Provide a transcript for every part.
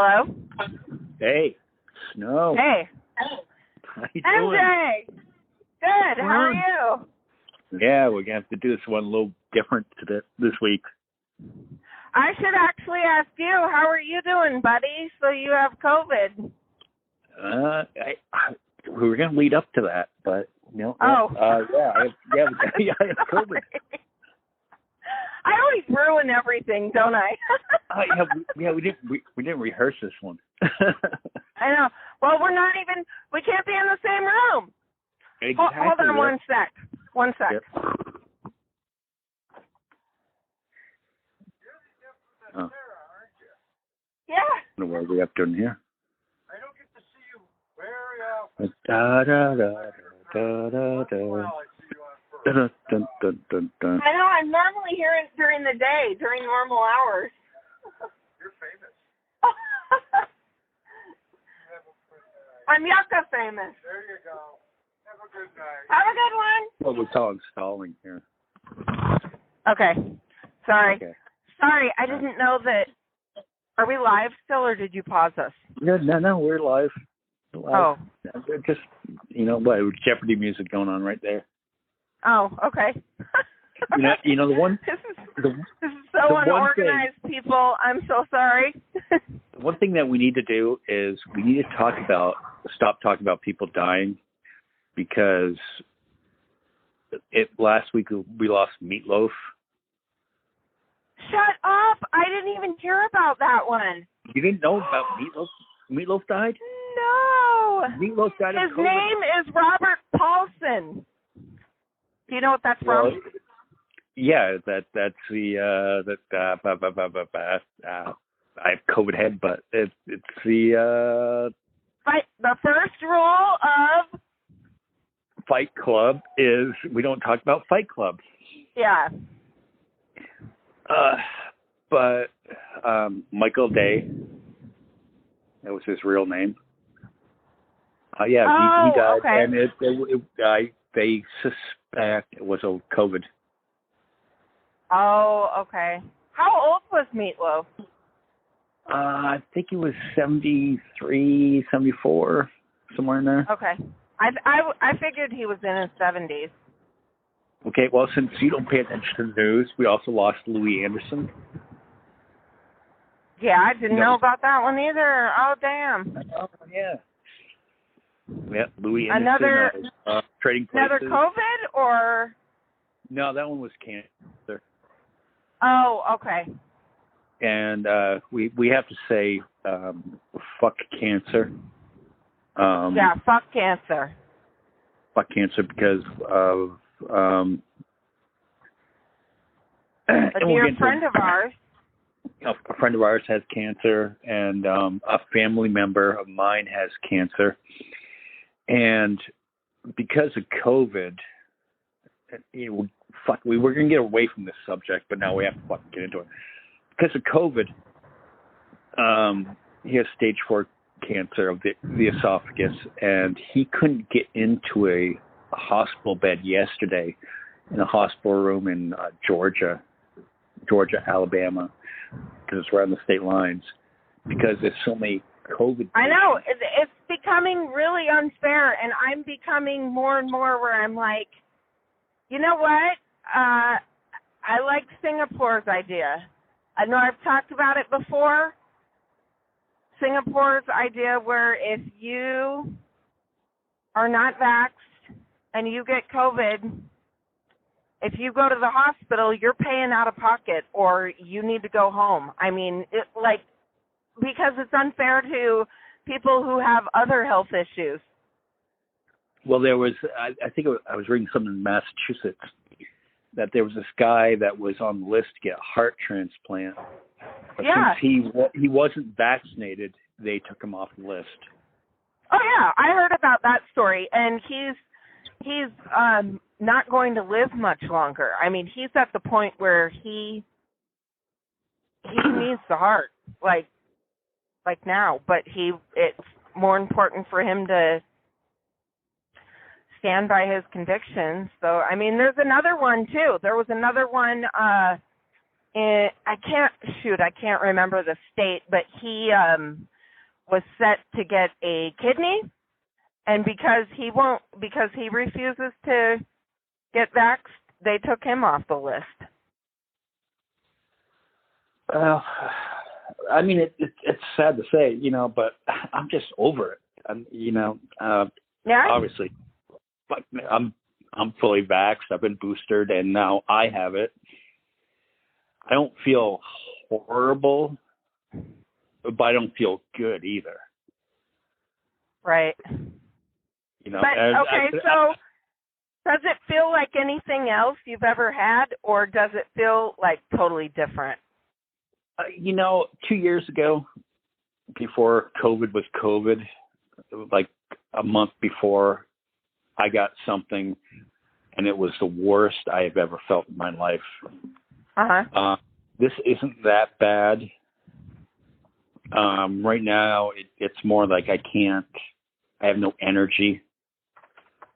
Hello? Hey, Snow. Hey. How you doing? MJ! Good, how are you? Yeah, we're going to have to do this one a little different this week. I should actually ask you, how are you doing, buddy? So you have COVID. We were going to lead up to that, but, Oh. I have COVID. I always ruin everything, don't I? We didn't rehearse this one. I know. Well, we can't be in the same room. Exactly. Hold on one sec. One sec. Yep. Oh. Yeah. What are we up to in here? I don't get to see you very often. Da da da da da da. Well, I see you on first. Dun, dun, dun, dun, dun. I know, I'm normally here during the day, during normal hours. You're famous. I'm Yucca famous. There you go. Have a good night. Have a good one. Well, we're calling stalling here. Okay. Sorry. Okay. Sorry, I didn't know that. Are we live still, or did you pause us? No, we're live. Oh. Just, Jeopardy music going on right there. Oh, okay. The one. This is the so one unorganized, people. I'm so sorry. The one thing that we need to do is we need to stop talking about people dying, because last week we lost Meatloaf. Shut up! I didn't even hear about that one. You didn't know about Meatloaf? Meatloaf died? No. Meatloaf died of His COVID. name is Robert Paulson. Do you know what that's from? Well, yeah, that's the I have COVID head, but it's the first rule of Fight Club is we don't talk about Fight Club. Yeah. But Michael Day, that was his real name. He died, okay. and they suspect it was a COVID. Oh, okay. How old was Meatloaf? I think he was 73, 74, somewhere in there. Okay. I figured he was in his 70s. Okay, well, since you don't pay attention to the news, we also lost Louis Anderson. Yeah, I didn't know about that one either. Oh, damn. Oh, yeah. Yeah, Louis Anderson. Trading Places. Another COVID, or? No, that one was cancer. Oh, okay. And we have to say fuck cancer. Yeah, fuck cancer. Fuck cancer because of a dear friend of ours. A friend of ours has cancer, and a family member of mine has cancer. And because of COVID, we were going to get away from this subject, but now we have to fucking get into it. Because of COVID, he has stage 4 cancer of the esophagus, and he couldn't get into a hospital bed yesterday in a hospital room in Georgia, Alabama, because it's right on the state lines, because there's so many COVID. I know. It's becoming really unfair, and I'm becoming more and more where I'm like, you know what? I like Singapore's idea. I know I've talked about it before. Singapore's idea where if you are not vaxxed and you get COVID, if you go to the hospital, you're paying out of pocket or you need to go home. I mean, because it's unfair to people who have other health issues. Well, there was, I think I was reading something in Massachusetts that there was this guy that was on the list to get a heart transplant. But yeah. Since he wasn't vaccinated, they took him off the list. Oh yeah, I heard about that story, and he's not going to live much longer. I mean, he's at the point where he needs the heart, like now. But it's more important for him to stand by his convictions. So, I mean, there's another one too. There was another one I can't remember the state, but he was set to get a kidney, and because he refuses to get vaxxed, they took him off the list. Well, I mean, it's sad to say, but I'm just over it. Yeah. Obviously, but I'm fully vaxxed. I've been boosted, and now I have it. I don't feel horrible, but I don't feel good either. Right. But okay, so does it feel like anything else you've ever had, or does it feel like totally different? 2 years ago, before COVID was COVID, like a month before, I got something, and it was the worst I have ever felt in my life. Uh-huh. This isn't that bad. Right now, it's more like I have no energy.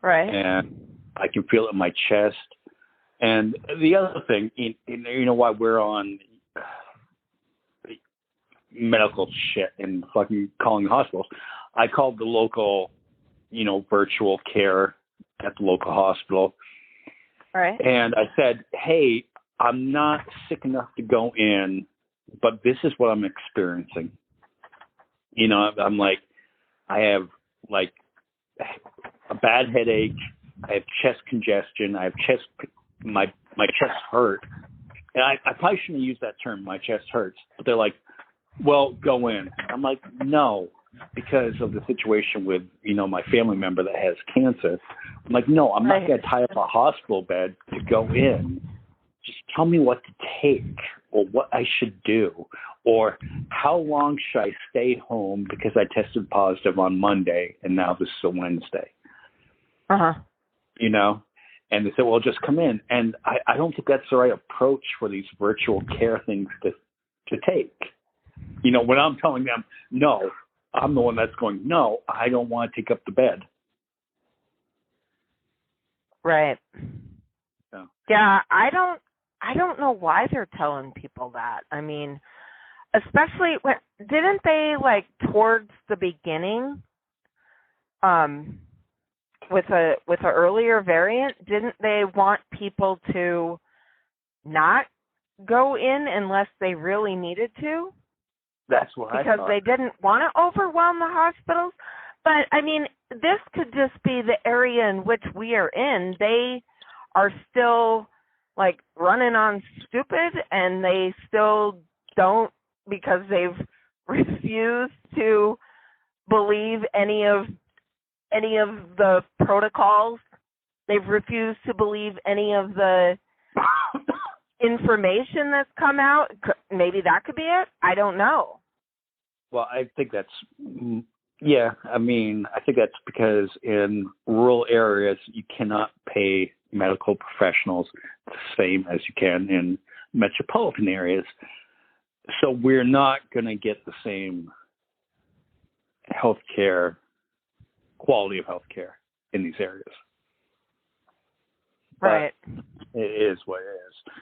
Right. And I can feel it in my chest. And the other thing, why we're on medical shit and fucking calling hospitals, I called the local, virtual care at the local hospital. Right. And I said, hey, I'm not sick enough to go in, but this is what I'm experiencing. I'm like, I have like a bad headache. I have chest congestion. I have my chest hurt. And I probably shouldn't use that term, my chest hurts. But they're like, well, go in. I'm like, no, because of the situation with, my family member that has cancer. I'm like, no, I'm not going to tie up a hospital bed to go in. Just tell me what to take or what I should do or how long should I stay home because I tested positive on Monday and now this is a Wednesday. Uh-huh. And they said, well, just come in. And I don't think that's the right approach for these virtual care things to take. When I'm telling them, no, I'm the one that's going, no, I don't want to take up the bed. Right. So. Yeah, I don't know why they're telling people that. I mean, especially didn't they like towards the beginning, with a earlier variant, didn't they want people to not go in unless they really needed to? That's what I thought. Because they didn't want to overwhelm the hospitals. But I mean, this could just be the area in which we are in. They are still like running on stupid, and they still don't, because they've refused to believe any of the protocols. They've refused to believe any of the information that's come out. Maybe that could be it. I don't know. Well, I think that's, I think that's because in rural areas, you cannot pay medical professionals the same as you can in metropolitan areas. So we're not going to get the same healthcare, quality of healthcare in these areas. Right. But it is what it is.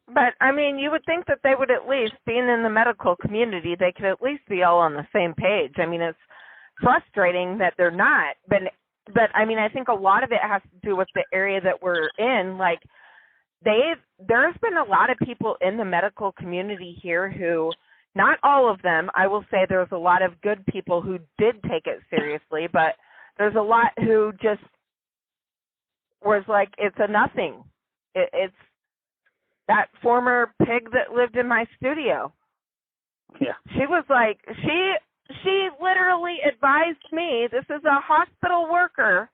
But, I mean, you would think that they would at least, being in the medical community, they could at least be all on the same page. I mean, it's frustrating that they're not. But I mean, I think a lot of it has to do with the area that we're in. Like, there's been a lot of people in the medical community here who, not all of them, I will say there's a lot of good people who did take it seriously, but there's a lot who just was like, it's a nothing. It's that former pig that lived in my studio. Yeah. She was like, she literally advised me, this is a hospital worker,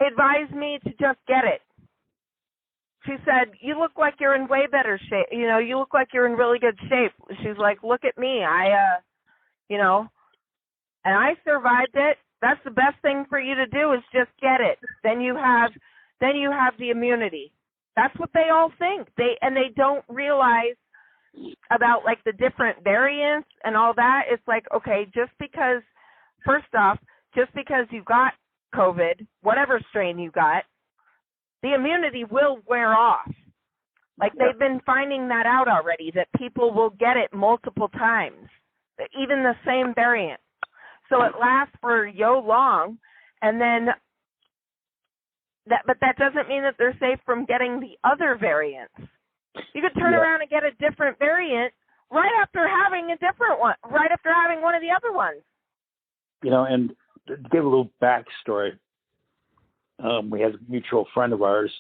advised me to just get it. She said, you look like you're in way better shape. You look like you're in really good shape. She's like, look at me. And I survived it. That's the best thing for you to do is just get it. Then you have the immunity. That's what they all think. They don't realize about like the different variants and all that. It's like, okay, just because you got COVID, whatever strain you got, the immunity will wear off. Like they've been finding that out already, that people will get it multiple times, even the same variant. So it lasts for yo long, and then but that doesn't mean that they're safe from getting the other variants. You could turn around and get a different variant right after having a different one, right after having one of the other ones. And to give a little backstory, we had a mutual friend of ours.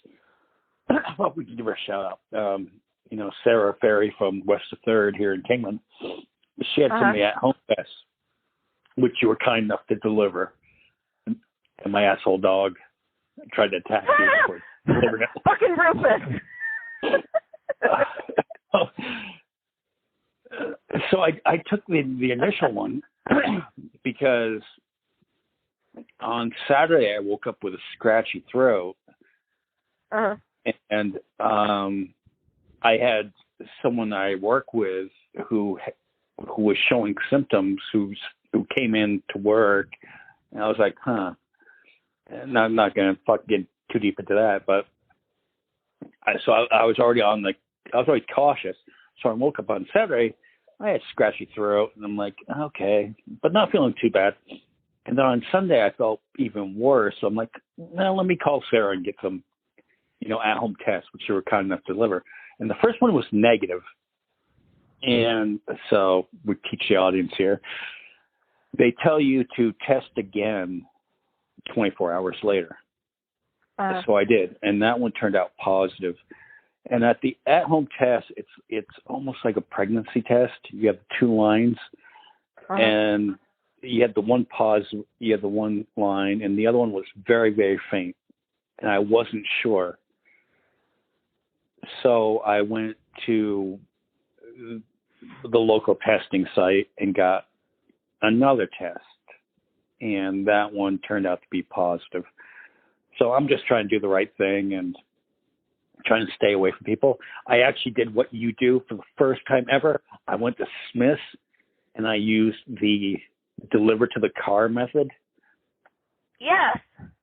Well, we can give her a shout out. Sarah Ferry from West of Third here in Kingman. She had somebody at home tests, which you were kind enough to deliver. And my asshole dog tried to attack you for delivering it. Fucking Rufus. So I took the initial one because on Saturday I woke up with a scratchy throat. And I had someone I work with who was showing symptoms who came in to work, and I was like, and I'm not going to get too deep into that, but I was already cautious. So I woke up on Saturday, I had scratchy throat, and I'm like, okay, but not feeling too bad. And then on Sunday I felt even worse. So I'm like, no, let me call Sarah and get some at-home tests, which you were kind enough to deliver. And the first one was negative. And so we teach the audience here. They tell you to test again 24 hours later. So I did. And that one turned out positive. And at the at-home test, it's almost like a pregnancy test. You have 2 lines. And you had the one positive, you had the one line, and the other one was very, very faint. And I wasn't sure. So I went to the local testing site and got another test, and that one turned out to be positive. So I'm just trying to do the right thing and trying to stay away from people. I actually did what you do for the first time ever. I went to Smith's and I used the deliver to the car method. Yes.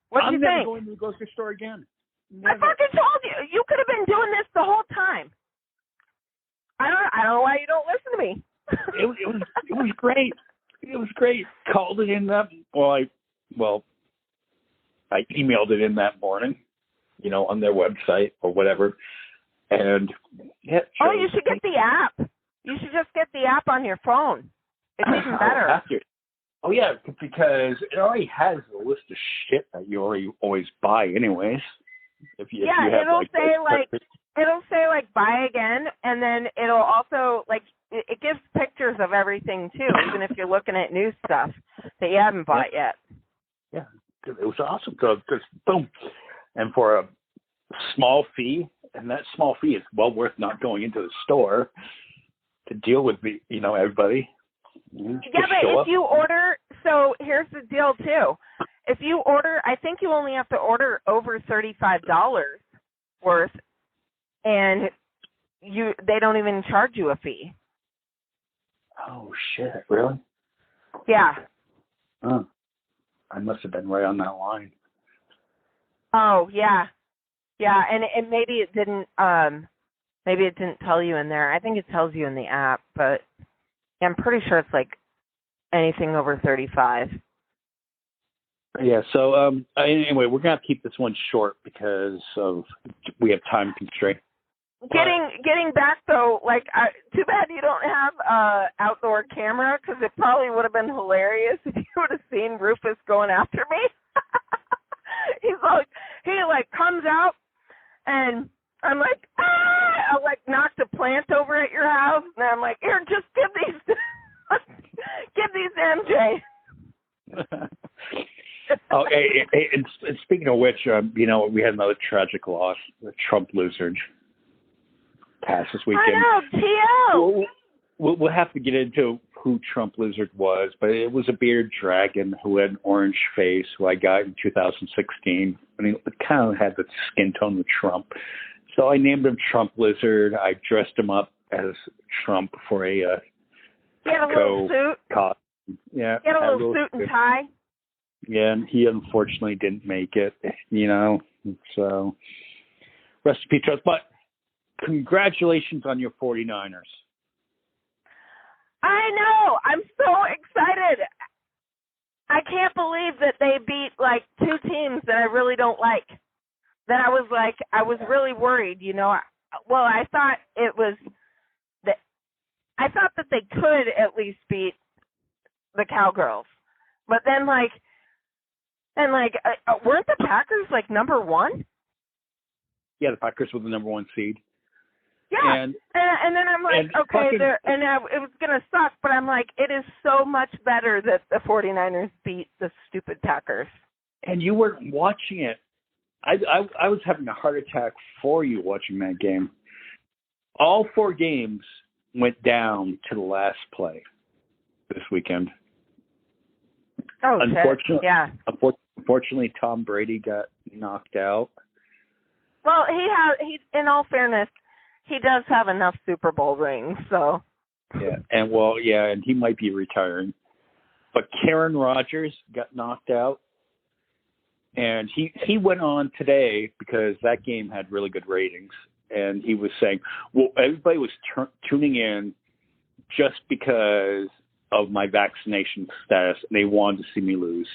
What do you think? I'm never going to the grocery store again. Never. I fucking told you. You could have been doing this the whole time. I don't know why you don't listen to me. It was great. It was great. Called it in that. I emailed it in that morning, on their website or whatever. And you should get the app. You should just get the app on your phone. It's even better. Oh yeah, because it already has a list of shit that you always buy, anyways. It'll say buy again, and then it'll also it gives pictures of everything too, even if you're looking at new stuff that you haven't bought yet. Yeah, it was awesome. So just boom, and for a small fee, and that small fee is well worth not going into the store to deal with everybody. Yeah, but if you order, so here's the deal too. If you order, I think you only have to order over $35 worth, and they don't even charge you a fee. Oh shit! Really? Yeah. Oh, I must have been right on that line. Oh yeah, and maybe it didn't. Maybe it didn't tell you in there. I think it tells you in the app, but I'm pretty sure it's anything over 35. Yeah. So anyway, we're gonna keep this one short because we have time constraint. Getting back though, too bad you don't have a outdoor camera, because it probably would have been hilarious if you would have seen Rufus going after me. He comes out, and I'm like, ah! I knocked a plant over at your house, and I'm like, here, just give these to MJ. Oh, hey, and speaking of which, we had another tragic loss. The Trump lizard passed this weekend. I know, T.O. We'll have to get into who Trump lizard was, but it was a bearded dragon who had an orange face, who I got in 2016. I mean, it kind of had the skin tone of Trump. So I named him Trump lizard. I dressed him up as Trump for a little suit. Costume. Yeah. Get a little suit and tie. Yeah, and he unfortunately didn't make it, So rest in peace, but congratulations on your 49ers. I know. I'm so excited. I can't believe that they beat like two teams that I really don't like. That I was really worried, you know. Well, I thought that they could at least beat the Cowgirls. But then weren't the Packers like number 1? Yeah, the Packers were the number 1 seed. Yeah, and then I'm like, okay, it was going to suck, but I'm like, it is so much better that the 49ers beat the stupid Packers. And you weren't watching it. I was having a heart attack for you watching that game. All 4 games went down to the last play this weekend. Oh, shit. Yeah. Unfortunately, Tom Brady got knocked out. Well, he in all fairness, he does have enough Super Bowl rings, so. Yeah, and he might be retiring. But Karen Rodgers got knocked out, and he went on today because that game had really good ratings, and he was saying, well, everybody was tuning in just because of my vaccination status, and they wanted to see me lose.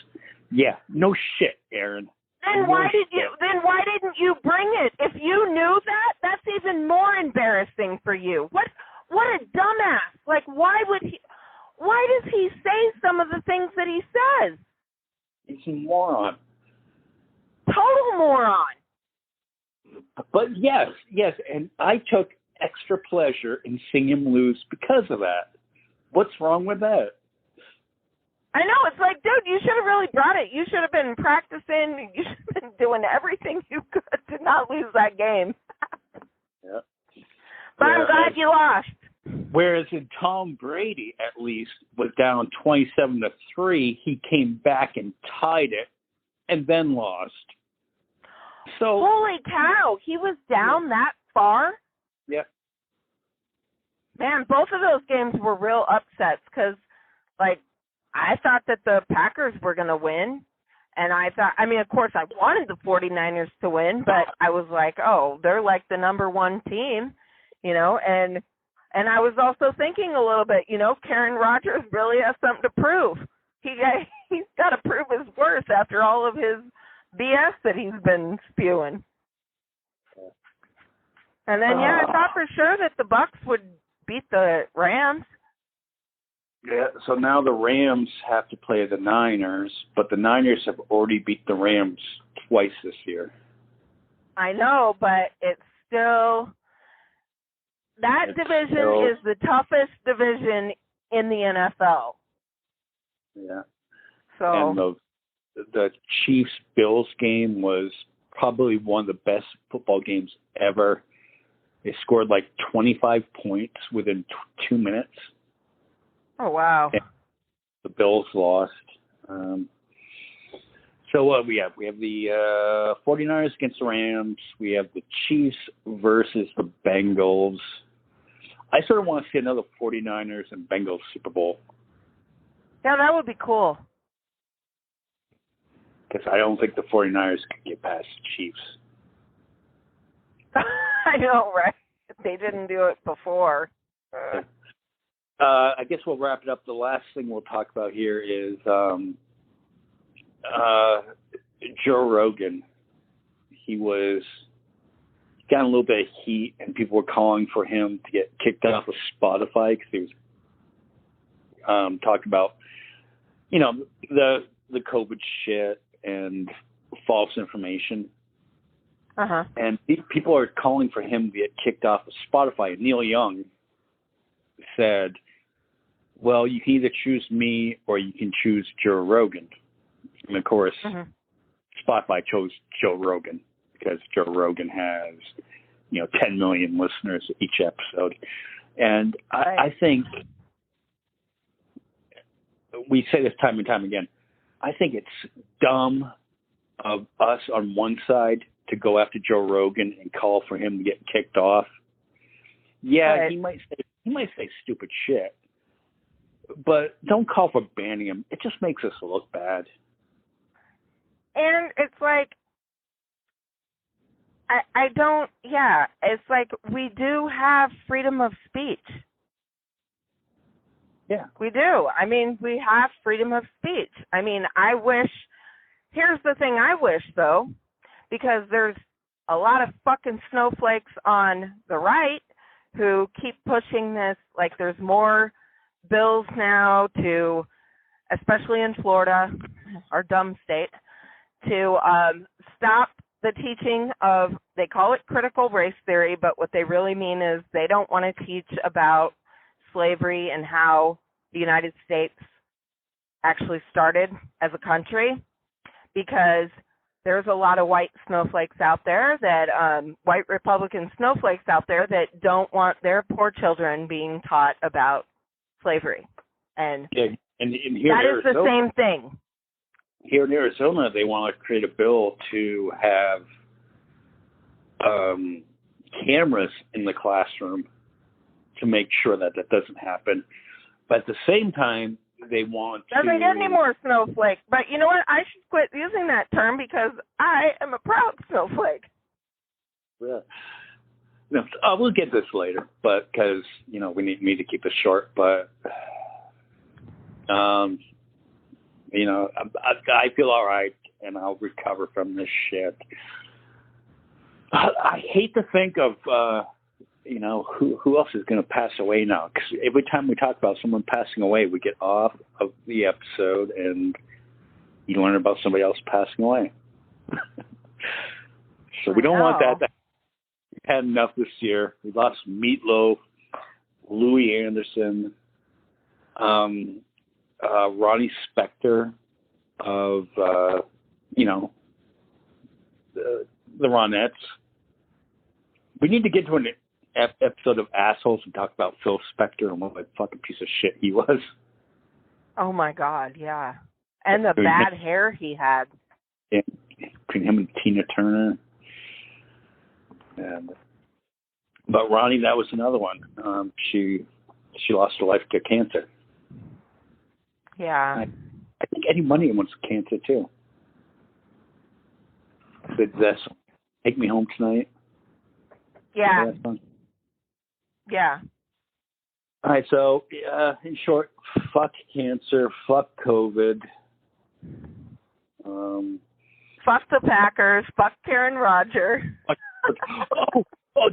Yeah, no shit, Aaron. Then why didn't you bring it? If you knew that, that's even more embarrassing for you. What a dumbass. Like, why does he say some of the things that he says? He's a moron. Total moron. But yes, and I took extra pleasure in seeing him lose because of that. What's wrong with that? I know. It's like, dude, you should have really brought it. You should have been practicing. You should have been doing everything you could to not lose that game. Yeah. But I'm glad you lost. Whereas in Tom Brady, at least, was down 27-3, he came back and tied it and then lost. So holy cow, he was down that far? Yeah. Man, both of those games were real upsets because, like, I thought that the Packers were going to win. And of course, I wanted the 49ers to win, but I was like, oh, they're like the number 1 team, you know. And I was also thinking a little bit, you know, Karen Rodgers really has something to prove. He's got to prove his worth after all of his BS that he's been spewing. And then, I thought for sure that the Bucks would beat the Rams. Yeah, so now the Rams have to play the Niners, but the Niners have already beat the Rams twice this year. I know, but it's still division is the toughest division in the NFL. Yeah. So and the Chiefs-Bills game was probably one of the best football games ever. They scored like 25 points within 2 minutes. Oh, wow. And the Bills lost. So what we have? We have the 49ers against the Rams. We have the Chiefs versus the Bengals. I sort of want to see another 49ers and Bengals Super Bowl. Yeah, that would be cool. Because I don't think the 49ers could get past the Chiefs. I know, right? They didn't do it before. I guess we'll wrap it up. The last thing we'll talk about here is Joe Rogan. He got a little bit of heat, and people were calling for him to get kicked off of Spotify because he was talking about, you know, the COVID shit and false information. Uh-huh. And people are calling for him to get kicked off of Spotify. And Neil Young said, well, you can either choose me or you can choose Joe Rogan. And, of course, Spotify chose Joe Rogan because Joe Rogan has, 10 million listeners each episode. And I think we say this time and time again. I think it's dumb of us on one side to go after Joe Rogan and call for him to get kicked off. Yeah, right. he might say stupid shit, but don't call for banning him. It just makes us look bad. And it's like, I don't, yeah, it's like we do have freedom of speech. Yeah. We do. I mean, we have freedom of speech. I mean, here's the thing I wish, though, because there's a lot of fucking snowflakes on the right who keep pushing this, like there's more bills now to, especially in Florida, our dumb state, to stop the teaching of, they call it critical race theory, but what they really mean is they don't want to teach about slavery and how the United States actually started as a country, because there's a lot of white snowflakes out there that, white Republican snowflakes out there that don't want their poor children being taught about slavery. And, Yeah, and here that in is the same thing. Here in Arizona, they want to create a bill to have cameras in the classroom to make sure that doesn't happen. But at the same time, they want Doesn't get any more snowflake. But you know what? I should quit using that term because I am a proud snowflake. Yeah. No, we'll get this later, but because we need me to keep it short. But I feel all right, and I'll recover from this shit. I hate to think of who else is going to pass away now, because every time we talk about someone passing away, we get off of the episode and you learn about somebody else passing away. So we don't want that. We've had enough this year. We lost Meatloaf, Louis Anderson, Ronnie Spector of the Ronettes. We need to get to an episode of Assholes and talk about Phil Spector and what a fucking piece of shit he was. Oh my God, yeah. And the bad hair he had. Yeah, between him and Tina Turner. But Ronnie, that was another one. She lost her life to cancer. Yeah. I think Eddie Money wants cancer too. That's Take Me Home Tonight. Yeah. Yeah. All right, so in short, fuck cancer, fuck COVID. Fuck the Packers, fuck Karen Roger.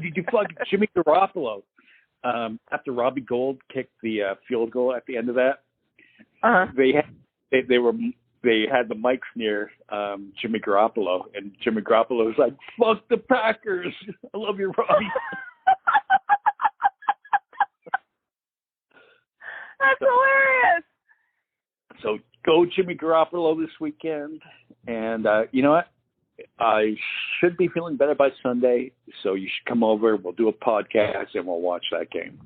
Did you fuck Jimmy Garoppolo? After Robbie Gould kicked the field goal at the end of that, they had the mics near Jimmy Garoppolo, and Jimmy Garoppolo was like, "Fuck the Packers! I love you, Robbie." That's hilarious. So go Jimmy Garoppolo this weekend, and you know what? I should be feeling better by Sunday, so you should come over. We'll do a podcast and we'll watch that game.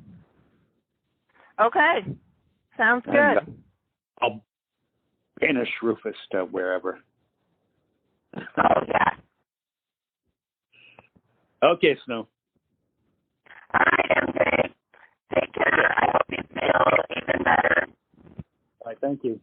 Okay, sounds good. And, I'll banish Rufus to wherever. Oh yeah. Okay, Snow. All right, MJ. Take care. I hope you feel even better. All right, thank you.